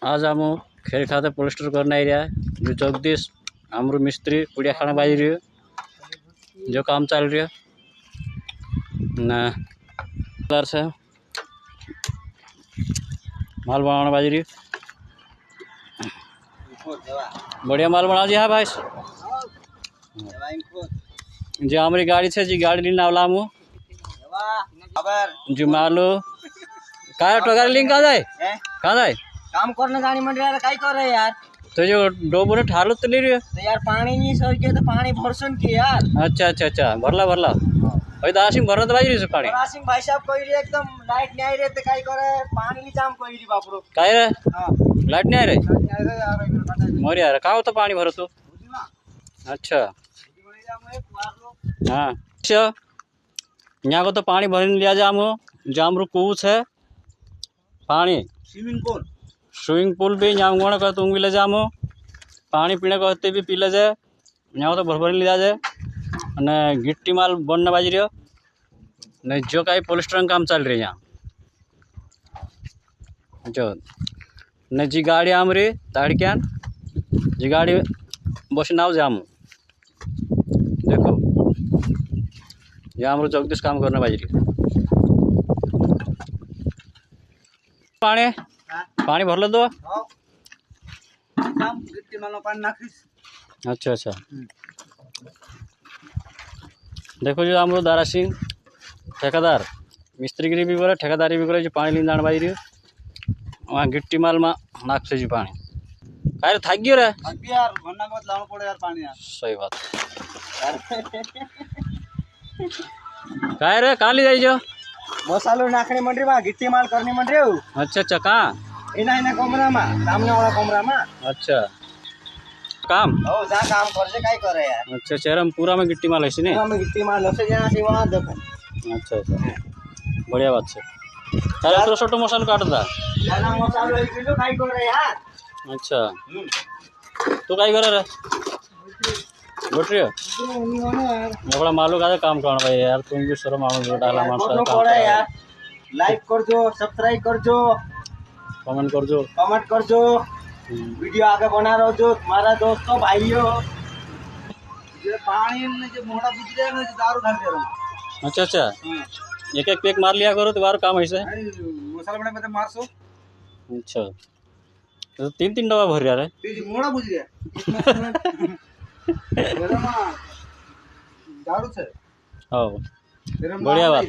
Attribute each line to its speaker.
Speaker 1: आज आम खेल खाते पोलिस्टर करना एरिया जो जगदीश आमरू मिस्त्री पुड़िया खाना बाजी रही जो काम चल रही है ना से माल बनाना बाजी रही बढ़िया माल बना जी। हाँ भाई जी हमारी गाड़ी से जी गाड़ी लेना वाला हूँ जी मालो काय टोगारी लिंक कहाँ जाए
Speaker 2: काम करने जानी मंडी यार काय कर रहे यार।
Speaker 1: तो जो डोबो ने ठालो तो नहीं रही
Speaker 2: तो यार पानी नहीं सर के तो पानी भरसन के यार।
Speaker 1: अच्छा भरला भाई दासिंग भरना तो भाई पानी
Speaker 2: दासिंग भाई साहब कोई रे एकदम लाइट नहीं आई रे तो काय करे पानी नहीं जाम कोई रे बापरो
Speaker 1: काय रे
Speaker 2: हां
Speaker 1: लाइट नहीं आ रही मोर यार कहाँ होता पानी भरो तो अच्छा हाँ अच्छा यहाँ को तो पानी भरने लिया जामरू कूच है पानी स्विमिंग पूल भी यहाँ गोना कहते तुम भी ले जामो पानी पीने कहते भी पी ले जाए यहाँ तो भर लिया जाए ने गिट्टी माल बनने बाजी रही नहीं जो का पोलिस्टर काम चल रही है यहाँ जो नहीं जी गाड़ी आमरी ताड़ी क्या जी गाड़ी बस नाव जामू देखो यहाँ हमारे जगदीश काम करने बाजी रही पानी भर लो दो अच्छा देखो जो हम दारा सिंह ठेकेदार मिस्त्रीगिरी भी करे ठेकेदारी भी करे जो पानी लीन जान बाजी रही वहाँ गिट्टी माल में नाक से जी पानी काय थक गयो रे
Speaker 2: यार घंटा मत लाना पड़े यार पानी यार।
Speaker 1: सही बात काय रे कहाँ ले जाइए
Speaker 2: मसालो नाखने मंडी में गिट्टी माल करने मंडी हो।
Speaker 1: अच्छा कहाँ
Speaker 2: इना कमरा में सामने वाला कमरा में
Speaker 1: अच्छा काम
Speaker 2: ओ जा काम कर से काय करे यार।
Speaker 1: अच्छा चेहरा में पूरा में गिट्टी माल है नहीं
Speaker 2: पूरा में गिट्टी माल से जना से वहां देखो
Speaker 1: अच्छा बढ़िया बात से अरे तो छोटो मसाला काटता
Speaker 2: जाना मसालो एक किलो काय करे यार।
Speaker 1: अच्छा तू काय करे रे बैठ रही हो बड़ा मालूम का काम करना भाई यार तुम भी शर्म आओ डाला मार
Speaker 2: काम यार लाइक कर जो सब्सक्राइब कर जो
Speaker 1: कमेंट कर जो
Speaker 2: वीडियो आगे बना रहो जो तुम्हारा दोस्तों भाइयों ये पानी में जो मोड़ा बुझ रहा है ना दारू ढाल दे रहा।
Speaker 1: अच्छा एक पैक मार लिया करो तुम्हारा काम ऐसे
Speaker 2: मसाला बना में मार सो
Speaker 1: अच्छा तो 3 डब्बा भर रहा है
Speaker 2: मोड़ा बुझ गया दारू से
Speaker 1: बढ़िया बात